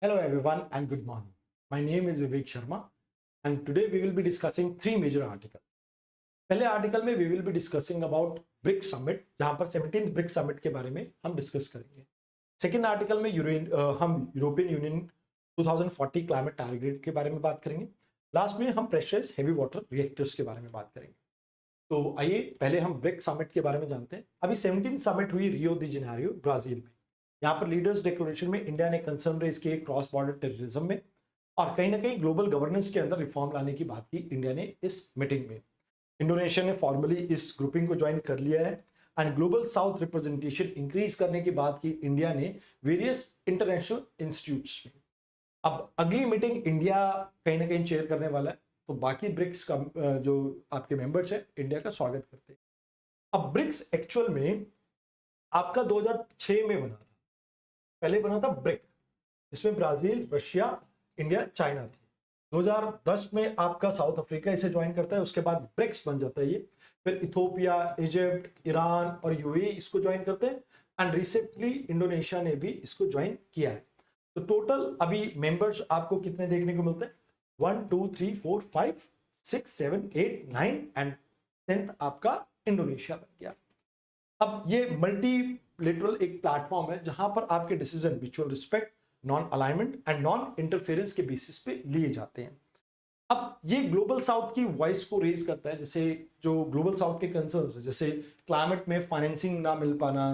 Hello everyone and good morning. My name is Vivek Sharma and today we will be discussing three major articles. पहले article में we will be discussing about BRICS summit जहां पर 17th BRICS summit के बारे में हम discuss करेंगे. Second article में हम यूरोपियन यूनियन 2040 क्लाइमेट टारगेट के बारे में बात करेंगे. लास्ट में हम प्रेशराइज्ड हेवी वाटर रिएक्टर्स के बारे में बात करेंगे. तो आइए पहले हम ब्रिक्स समिट के बारे में जानते हैं. अभी 17th समिट हुई रियो दी जेनेरियो ब्राजील में. यहाँ पर लीडर्स डिक्लेरेशन में इंडिया ने कंसर्न रेज किए क्रॉस बॉर्डर टेररिज्म में और कहीं ना कहीं ग्लोबल गवर्नेंस के अंदर रिफॉर्म लाने की बात की इंडिया ने इस मीटिंग में. इंडोनेशिया ने फॉर्मली इस ग्रुपिंग को ज्वाइन कर लिया है and global south representation increase करने की बात की इंडिया ने वेरियस इंटरनेशनल इंस्टीट्यूट्स में. अब अगली मीटिंग इंडिया कहीं ना कहीं चेयर करने वाला है, तो बाकी ब्रिक्स का जो आपके मेंबर्स है इंडिया का स्वागत करते हैं. अब ब्रिक्स एक्चुअल में आपका 2006 में बना था. पहले बना था ब्रिक, इसमें ब्राजील, रशिया, इंडिया, चाइना थी. 2010 में आपका साउथ अफ्रीका इसे ज्वाइन करता है. उसके बाद ब्रिक्स बन जाता है ये. फिर इथोपिया, इजिप्ट, ईरान और यूएई इसको ज्वाइन करते हैं एंड रिसेंटली इंडोनेशिया ने भी इसको ज्वाइन किया है. तो टोटल अभी मेंबर्स आपको कितने देखने को मिलते हैं? 1 2 3 4 5 6 7 8 9 एंड 10th आपका इंडोनेशिया बन गया. अब ये मल्टीलेटरल एक प्लेटफॉर्म है जहां पर आपके decision mutual respect, non alignment and non interference के बेसिस पे लिए जाते हैं. अब ये ग्लोबल साउथ की वॉइस को रेज करता है. जैसे जो ग्लोबल साउथ के कंसर्न्स है, जैसे क्लाइमेट में फाइनेंसिंग ना मिल पाना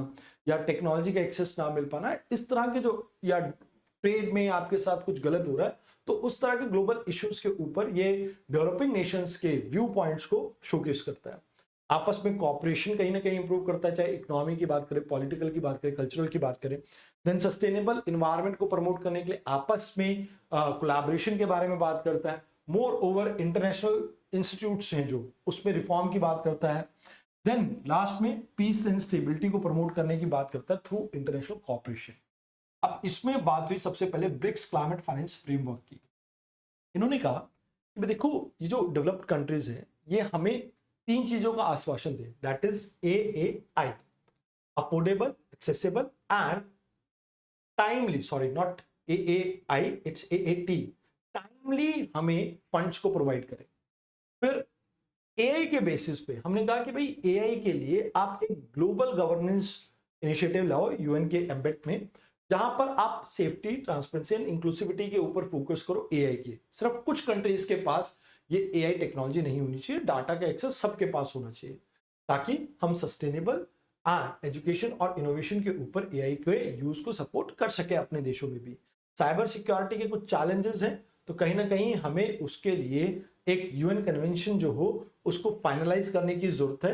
या टेक्नोलॉजी का एक्सेस ना मिल पाना, इस तरह के जो या ट्रेड में आपके साथ कुछ गलत हो रहा है, तो उस तरह के ग्लोबल इश्यूज के ऊपर ये डेवलपिंग नेशंस के व्यू पॉइंट्स को शोकेस करता है. आपस में कॉपरेशन कहीं ना कहीं इंप्रूव करता है, चाहे इकोनॉमी की बात करें, पॉलिटिकल की बात करें, कल्चरल की बात करें. देन सस्टेनेबल इन्वायरमेंट को प्रमोट करने के लिए आपस में कोलैबोरेशन के बारे में बात करता है. मोर ओवर इंटरनेशनल इंस्टीट्यूट्स हैं जो उसमें रिफॉर्म की बात करता है. देन लास्ट में पीस एंड स्टेबिलिटी को प्रमोट करने की बात करता है थ्रू इंटरनेशनल कॉपरेशन. अब इसमें बात हुई सबसे पहले ब्रिक्स क्लाइमेट फाइनेंस फ्रेमवर्क की. इन्होंने कहा कि देखो, ये जो डेवलप्ड कंट्रीज है ये हमें तीन चीजों का आश्वासन दे. That is AAI, affordable, accessible and timely. Sorry, not AAI, it's AAT. Timely हमें फंड्स को प्रोवाइड करें. फिर AI के बेसिस पे हमने कहा कि भाई AI के लिए आप एक ग्लोबल गवर्नेंस इनिशिएटिव लाओ UN के एम्बेड में, जहां पर आप सेफ्टी, ट्रांसपेरेंसी एंड इंक्लूसिविटी के ऊपर फोकस करो. AI के सिर्फ कुछ कंट्रीज के पास ये AI टेक्नोलॉजी नहीं होनी चाहिए, डाटा का एक्सेस सबके पास होना चाहिए, ताकि हम सस्टेनेबल एंड एजुकेशन और इनोवेशन के ऊपर AI के यूज को सपोर्ट कर सके अपने देशों में भी. साइबर सिक्योरिटी के कुछ चैलेंजेस हैं, तो कहीं ना कहीं हमें उसके लिए एक UN कन्वेंशन जो हो उसको फाइनलाइज करने की जरूरत है.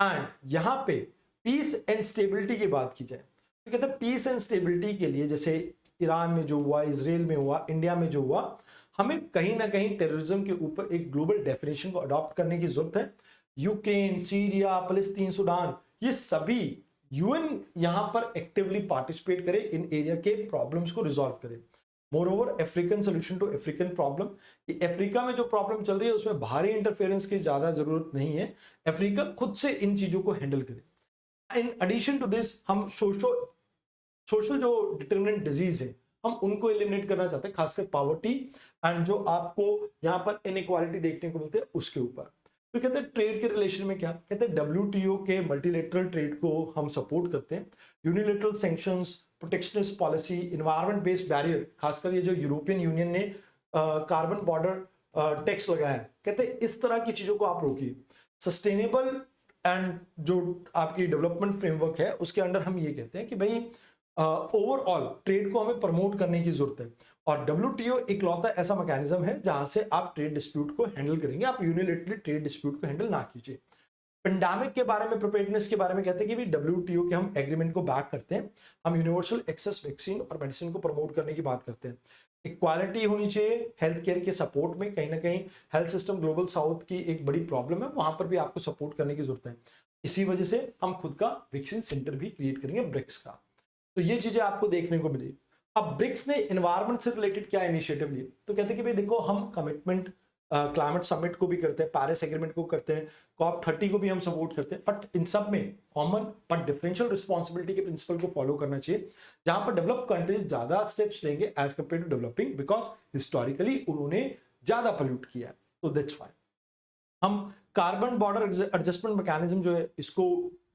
एंड यहाँ पे पीस एंड स्टेबिलिटी की बात की जाए तो कहते हैं पीस एंड स्टेबिलिटी के लिए, जैसे ईरान में जो हुआ, इसराइल में हुआ, इंडिया में जो हुआ, हमें कहीं ना कहीं टेररिज्म के ऊपर एक ग्लोबल डेफिनेशन को अडॉप्ट करने की जरूरत है. यूक्रेन, सीरिया, फलस्तीन, सूडान, ये सभी UN यहां पर एक्टिवली पार्टिसिपेट करे, इन एरिया के प्रॉब्लम्स को रिजॉल्व करे. Moreover African solution to African problem. Africa में जो प्रॉब्लम चल रही है उसमें बाहरी इंटरफेरेंस की ज्यादा जरूरत नहीं है. अफ्रीका खुद से इन चीजों को हैंडल करे. इन एडिशन टू दिस हम सोशल जो डिटरमिनेंट डिजीज है हम उनको एलिमिनेट करना चाहते हैं, खासकर पॉवर्टी एंड जो आपको यहाँ पर इनइक्वालिटी देखने को मिलते हैं उसके ऊपर. तो कहते हैं ट्रेड के रिलेशन में क्या कहते हैं, WTO के मल्टीलेटरल ट्रेड को हम सपोर्ट करते हैं. Unilateral sanctions, protectionist policy, environment based barrier, खासकर ये जो यूरोपियन यूनियन ने कार्बन बॉर्डर टैक्स लगाया है, कहते हैं इस तरह की चीजों को आप रोकिए. सस्टेनेबल एंड जो आपकी डेवलपमेंट फ्रेमवर्क है उसके अंडर हम ये कहते हैं कि भाई ओवरऑल ट्रेड को हमें प्रमोट करने की जरूरत है. और WTO इकलौता ऐसा मैकेनिज्म है जहां से आप ट्रेड डिस्प्यूट को हैंडल करेंगे, आप यूनिलेटरली ट्रेड डिस्प्यूट को हैंडल ना कीजिए. पेंडेमिक के बारे में, प्रिपेयर्डनेस के बारे में कहते हैं कि भी WTO के हम एग्रीमेंट को बैक करते हैं. हम यूनिवर्सल एक्सेस वैक्सीन और मेडिसिन को प्रमोट करने की बात करते हैं. इक्वालिटी होनी चाहिए हेल्थ केयर के सपोर्ट में. कहीं ना कहीं हेल्थ सिस्टम ग्लोबल साउथ की एक बड़ी प्रॉब्लम है, वहां पर भी आपको सपोर्ट करने की जरूरत है. इसी वजह से हम खुद का वैक्सीन सेंटर भी क्रिएट करेंगे ब्रिक्स का. तो ये चीजें आपको देखने को मिली. अब ब्रिक्स ने एनवायरमेंट से रिलेटेड क्या इनिशिएटिव लिए, तो कहते हैं कि भाई देखो, हम कमिटमेंट क्लाइमेट समिट को भी करते हैं, पेरिस एग्रीमेंट को करते हैं, COP30 को भी हम सपोर्ट करते हैं, बट इन सब में कॉमन बट डिफरेंशियल रिस्पॉन्सिबिलिटी के प्रिंसिपल को फॉलो करना चाहिए, जहां पर डेवलप कंट्रीज ज्यादा स्टेप्स लेंगे as compare to developing, because historically उन्होंने ज्यादा पोल्यूट किया है। तो दैट्स व्हाई हम कार्बन बॉर्डर एडजस्टमेंट मैकेनिज्म जो है इसको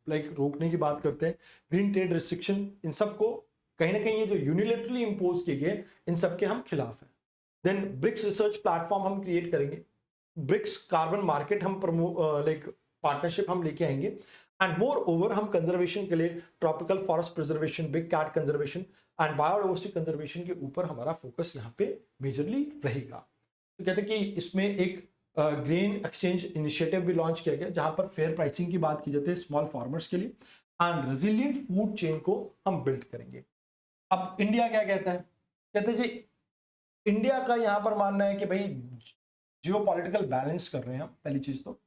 रोकने की बात करते हैं, ग्रीन ट्रेड रिस्ट्रिक्शन, इन सबको कहीं ना कहीं ये जो यूनिलेटरली इंपोज किए गए इन सबके हम खिलाफ हैं। देन ब्रिक्स रिसर्च प्लेटफॉर्म हम क्रिएट करेंगे, ब्रिक्स कार्बन मार्केट हम पार्टनरशिप हम लेके आएंगे, एंड मोर ओवर हम कंजर्वेशन के लिए tropical forest preservation, big cat conservation and biodiversity conservation के ऊपर हमारा फोकस यहाँ पे मेजरली रहेगा। तो कहते हैं कि इसमें एक ग्रेन एक्सचेंज इनिशिएटिव भी लॉन्च किया गया, जहां पर फेयर प्राइसिंग की बात की जाती है स्मॉल फार्मर्स के लिए, एंड रेजिलिएंट फूड चेन को हम बिल्ड करेंगे। अब इंडिया क्या कहता है? कहते हैं जी इंडिया का यहां पर मानना है कि भाई जियो पॉलिटिकल बैलेंस कर रहे हैं हम, पहली चीज तो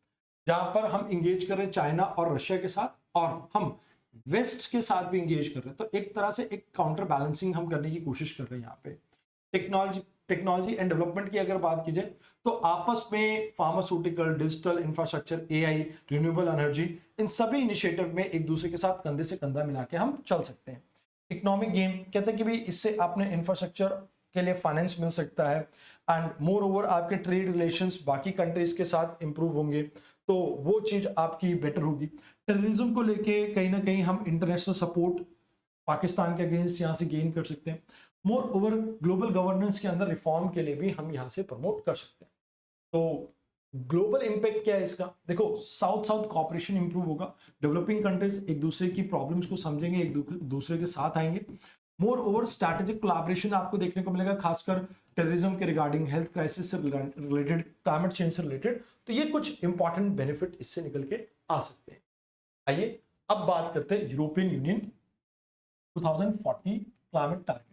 जहां पर हम इंगेज कर रहे हैं चाइना और रशिया के साथ, और हम वेस्ट के साथ भी इंगेज कर रहे हैं, तो एक तरह से एक काउंटर बैलेंसिंग हम करने की कोशिश कर रहे हैं यहाँ पे। टेक्नोलॉजी एंड डेवलपमेंट की अगर बात की जाए तो आपस में pharmaceutical, digital infrastructure, AI, renewable energy, इन सभी इनिशिएटिव में एक दूसरे के साथ कंधे से कंधा मिला के हम चल सकते हैं। इकोनॉमिक गेम कहते हैं कि भाई इससे आपने इंफ्रास्ट्रक्चर के लिए फाइनेंस मिल सकता है, एंड मोर ओवर आपके ट्रेड रिलेशंस बाकी कंट्रीज के साथ इंप्रूव होंगे, तो वो चीज आपकी बेटर होगी। टेररिज्म को लेके कहीं ना कहीं हम इंटरनेशनल सपोर्ट पाकिस्तान के अगेंस्ट यहाँ से गेन कर सकते हैं। मोर ओवर ग्लोबल गवर्नेंस के अंदर रिफॉर्म के लिए भी हम यहाँ से प्रमोट कर सकते हैं। तो ग्लोबल इंपैक्ट क्या है इसका? देखो, साउथ साउथ कॉपरेशन इंप्रूव होगा, डेवलपिंग कंट्रीज एक दूसरे की प्रॉब्लम्स को समझेंगे, एक दूसरे के साथ आएंगे। मोर ओवर स्ट्रैटेजिक कोलैबोरेशन आपको देखने को मिलेगा, खासकर टेररिज्म के रिगार्डिंग, हेल्थ क्राइसिस से रिलेटेड, क्लाइमेट चेंज से रिलेटेड, तो ये कुछ इंपॉर्टेंट बेनिफिट इससे निकल के आ सकते हैं। आइए अब बात करते हैं यूरोपियन यूनियन 2040 क्लाइमेट टारगेट।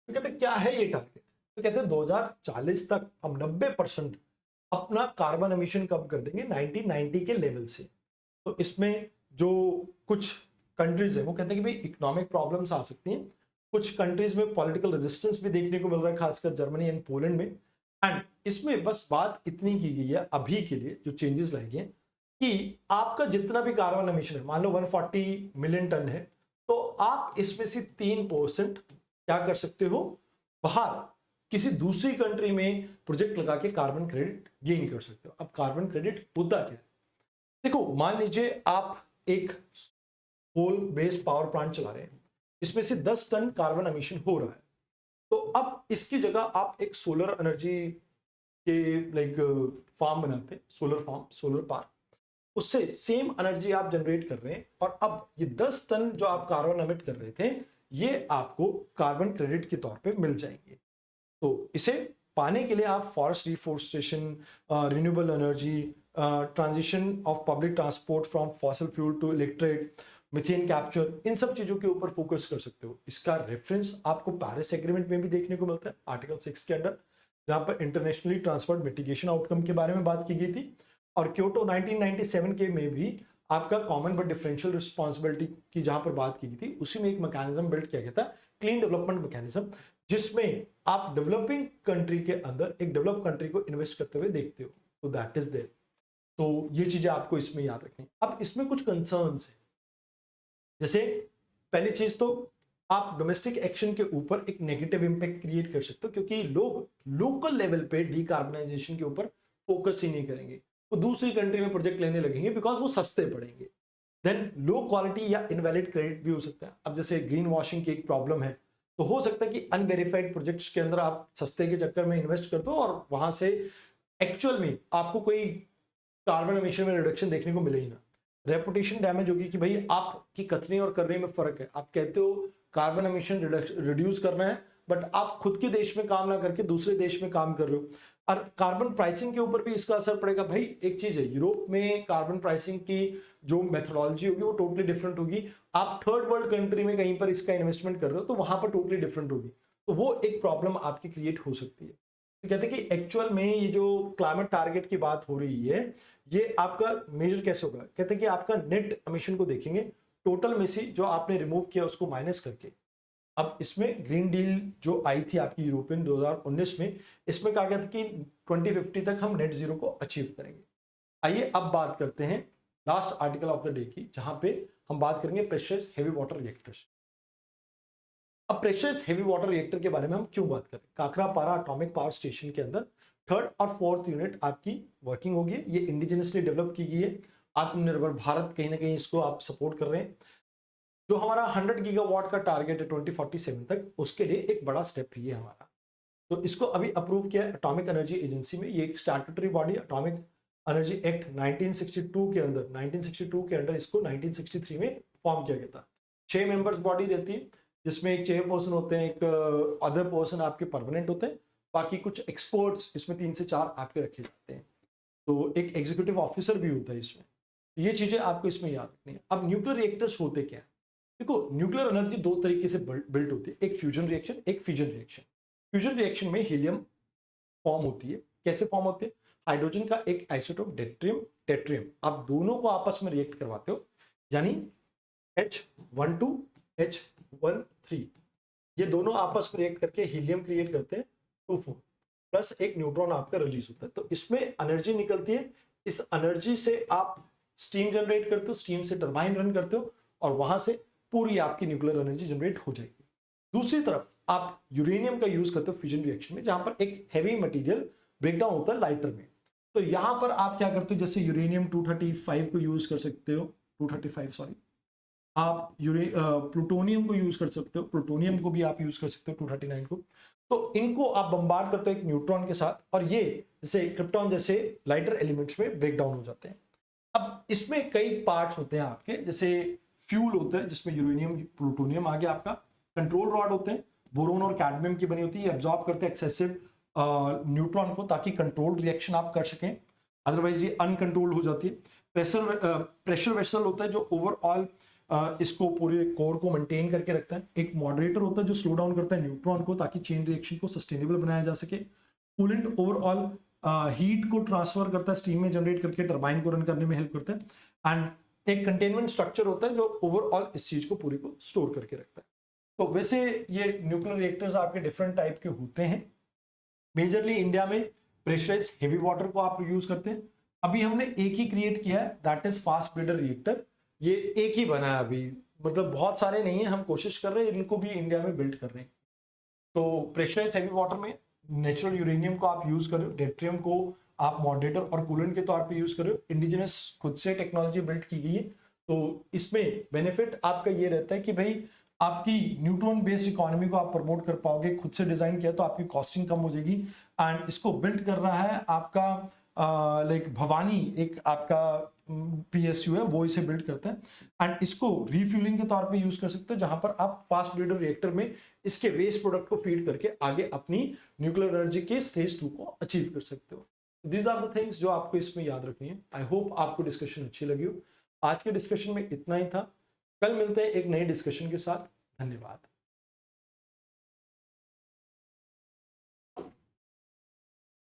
तो कहते हैं क्या है ये टारगेट? तो कहते हैं 2040 तक हम 90% अपना कार्बन एमिशन कम कर देंगे 1990 के लेवल से। तो इसमें जो कुछ कंट्रीज है वो कहते हैं कि भाई इकोनॉमिक प्रॉब्लम्स आ सकती हैं, कुछ कंट्रीज में पॉलिटिकल रेजिस्टेंस भी देखने को मिल रहा है, खासकर जर्मनी एंड पोलैंड में। एंड इसमें बस बात इतनी की गई है अभी के लिए, जो चेंजेस लाए गए कि आपका जितना भी कार्बन एमिशन है, मान लो 140 मिलियन टन है, तो आप इसमें से 3% क्या कर सकते हो, बाहर किसी दूसरी कंट्री में प्रोजेक्ट लगा के कार्बन क्रेडिट गेन कर सकते हो। अब कार्बन क्रेडिट होता क्या है? देखो, मान लीजिए आप एक कोल बेस्ड पावर प्लांट चला रहे हैं, इसमें से 10 टन कार्बन एमिशन हो रहा है, तो अब इसकी जगह आप एक सोलर एनर्जी के फार्म बनाते हैं, सोलर फार्म, सोलर पार्क, उससे सेम एनर्जी आप जनरेट कर रहे हैं, और अब ये 10 टन जो आप कार्बन एमिट कर रहे थे, ये आपको कार्बन क्रेडिट के तौर पे मिल जाएंगे। तो इसे पाने के लिए आप forest reforestation, renewable energy, transition of public transport from fossil fuel to electric, methane capture, इन सब चीजों के ऊपर फोकस कर सकते हो। इसका रेफरेंस आपको पेरिस एग्रीमेंट में भी देखने को मिलता है, आर्टिकल 6 के अंदर, जहां पर इंटरनेशनली ट्रांसफर्ड मिटिगेशन आउटकम के बारे में बात की गई थी। और क्योटो 1997 के में भी आपका कॉमन बट डिफरेंशियल रिस्पॉन्सिबिलिटी की जहां पर बात की गई थी, उसी में एक मैकेनिज्म बिल्ड किया गया था, क्लीन डेवलपमेंट मैकेनिज्म, जिसमें आप डेवलपिंग कंट्री के अंदर एक डेवलप कंट्री को इन्वेस्ट करते हुए देखते हो। तो दैट इज देयर। तो ये चीजें आपको इसमें याद रखनी। अब इसमें कुछ कंसर्न्स है, जैसे पहली चीज तो आप डोमेस्टिक एक्शन के ऊपर एक नेगेटिव इंपैक्ट क्रिएट कर सकते हो, क्योंकि लोग लोकल लेवल पे डीकार्बनाइजेशन के ऊपर फोकस ही नहीं करेंगे, वो दूसरी कंट्री में प्रोजेक्ट लेने लगेंगे बिकॉज वो सस्ते पड़ेंगे। देन लो क्वालिटी या इनवैलिड क्रेडिट भी हो सकता है। अब जैसे ग्रीन वॉशिंग की एक प्रॉब्लम है, तो हो सकता है कि अनवेरिफाइड प्रोजेक्ट्स के अंदर आप सस्ते के चक्कर में इन्वेस्ट कर दो और वहां से एक्चुअल में आपको कोई कार्बन एमिशन में रिडक्शन देखने को मिले ही ना। रेपुटेशन डैमेज होगी कि भाई आपकी कथनी और करने में फर्क है। आप कहते हो कार्बन एमिशन रिड्यूस करना है, बट आप खुद के देश में काम ना करके दूसरे देश में काम कर रहे हो। और कार्बन प्राइसिंग के ऊपर भी इसका असर पड़ेगा। भाई एक चीज है, यूरोप में कार्बन प्राइसिंग की जो मेथोडोलॉजी होगी वो टोटली डिफरेंट होगी। आप थर्ड वर्ल्ड कंट्री में कहीं पर इसका इन्वेस्टमेंट कर रहे हो तो वहां पर टोटली डिफरेंट होगी, तो वो एक प्रॉब्लम आपकी क्रिएट हो सकती है। तो कहते हैं कि एक्चुअल में ये जो क्लाइमेट टारगेट की बात हो रही है, ये आपका मेजर कैसे होगा? कहते हैं कि आपका नेट एमिशन को देखेंगे, टोटल में से जो आपने रिमूव किया उसको माइनस करके अब इसमें ग्रीन डील जो आई थी आपकी यूरोपियन 2019 में, इसमें कहा गया था कि 2050 तक हम नेट जीरो को अचीव करेंगे। आइए अब बात करते हैं last article of the day की, जहां पे हम बात करेंगे प्रेशराइज्ड हेवी वाटर रिएक्टर्स। अब प्रेशराइज्ड हेवी वाटर रिएक्टर के बारे में हम क्यों बात करें? काकरापारा एटॉमिक पावर स्टेशन के अंदर 3rd और 4th यूनिट आपकी वर्किंग होगी। ये इंडिजिनसली डेवलप की गई है। आत्मनिर्भर भारत कहीं ना कहीं इसको आप सपोर्ट कर रहे हैं। जो हमारा 100 गीगावाट का टारगेट है 2047 तक, उसके लिए एक बड़ा स्टेप है ये हमारा। तो इसको अभी अप्रूव किया है एटॉमिक एनर्जी एजेंसी में। ये एक statutory body, atomic energy act 1962 के अंदर, 1962 के अंडर इसको 1963 में फॉर्म किया गया था। 6 मेंबर्स बॉडी देती है, जिसमें एक चेयरपर्सन होते हैं, एक अदर पर्सन आपके परमानेंट होते हैं, बाकी कुछ एक्सपर्ट्स इसमें 3 से 4 आपके रखे जाते हैं। तो एक एग्जीक्यूटिव ऑफिसर भी होता है इसमें। ये चीजें आपको इसमें याद रखनी है। अब न्यूक्लियर रिएक्टर्स होते क्या है? देखो, न्यूक्लियर एनर्जी 2 तरीके से बिल्ट होती है, एक फ्यूजन रिएक्शन, एक फिजन रिएक्शन। फ्यूजन रिएक्शन में हीलियम फॉर्म होती है। कैसे फॉर्म होते हैं? हाइड्रोजन का एक आइसोटोप डेट्रियम, टेट्रियम, आप दोनों को आपस में रिएक्ट करवाते हो, यानी H12 H13, ये दोनों आपस में रिएक्ट करके हीलियम क्रिएट करते हैं 24 प्लस एक न्यूट्रॉन आपका रिलीज होता है। तो इसमें एनर्जी निकलती है। इस एनर्जी से आप स्टीम जनरेट करते हो, स्टीम से टरबाइन रन करते हो, और वहां से पूरी आपकी न्यूक्लियर एनर्जी जनरेट हो जाएगी। दूसरी तरफ आप यूरेनियम का यूज करते हो फ्यूजन रिएक्शन में, जहां पर एक हैवी मटेरियल ब्रेकडाउन होता है लाइटर में। तो यहां पर आप क्या करते हो, जैसे यूरेनियम 235 को यूज कर सकते हो, 235 सॉरी, आप प्लूटोनियम को यूज कर सकते हो, प्लूटोनियम को भी आप यूज कर सकते हो 239 को। तो इनको आप बम्बार्ड करते हो एक न्यूट्रॉन के साथ, और ये जैसे क्रिप्टॉन जैसे लाइटर एलिमेंट्स में ब्रेक डाउन हो जाते हैं। अब इसमें कई पार्ट्स होते हैं आपके, जैसे फ्यूल होता है जिसमें यूरेनियम प्लूटोनियम आ गया आपका, कंट्रोल रॉड होते हैं बोरोन और कैडमियम की बनी होती है, ये एब्जॉर्ब करते हैं एक्सेसिव न्यूट्रॉन को, ताकि कंट्रोल रिएक्शन आप कर सकें, अदरवाइज ये अनकंट्रोल्ड हो जाती है। प्रेशर वेसल होता है जो ओवरऑल इसको पूरे कोर को मेंटेन करके रखता है। एक मॉडरेटर होता है जो स्लो डाउन करता है न्यूट्रॉन को, ताकि चेन रिएक्शन को सस्टेनेबल बनाया जा सके। कूलेंट ओवरऑल हीट को ट्रांसफर करता है, स्टीम में जनरेट करके टरबाइन को रन करने में हेल्प करता है। एंड एक कंटेनमेंट स्ट्रक्चर होता है जो ओवरऑल इस चीज को पूरी को स्टोर करके रखता है। तो वैसे ये न्यूक्लियर रिएक्टर्स आपके डिफरेंट टाइप के होते हैं। मेजरली इंडिया में प्रेशराइज्ड हेवी वाटर को आप यूज करते हैं। अभी हमने एक ही क्रिएट किया है, that is fast breeder reactor. ये एक ही बना है अभी, मतलब बहुत सारे नहीं है, हम कोशिश कर रहे हैं इनको भी इंडिया में बिल्ड कर रहे हैं। तो प्रेशराइज्ड हेवी वाटर में नेचुरल यूरेनियम को आप यूज कर रहे हो, डेट्रियम को आप मॉडरेटर और कूलेंट के तौर पे यूज कर रहे हो। इंडिजिनस खुद से टेक्नोलॉजी बिल्ड की गई है। तो इसमें बेनिफिट आपका ये रहता है कि भाई आपकी न्यूट्रॉन बेस्ड इकोनॉमी को आप प्रमोट कर पाओगे। खुद से डिजाइन किया तो आपकी कॉस्टिंग कम हो जाएगी। एंड इसको बिल्ड कर रहा है आपका लाइक भवानी, एक आपका PSU है, वो इसे बिल्ड करता है। एंड इसको रिफ्यूलिंग के तौर पे यूज कर सकते हो, जहां पर आप फास्ट ब्रीडर रिएक्टर में इसके वेस्ट प्रोडक्ट को फीड करके आगे अपनी न्यूक्लियर एनर्जी के स्टेज 2 को अचीव कर सकते हो। दीज आर द थिंग्स जो आपको इसमें याद रखनी है। आई होप आपको डिस्कशन अच्छी लगी हो। आज के डिस्कशन में इतना ही था। कल मिलते हैं एक नए डिस्कशन के साथ। धन्यवाद।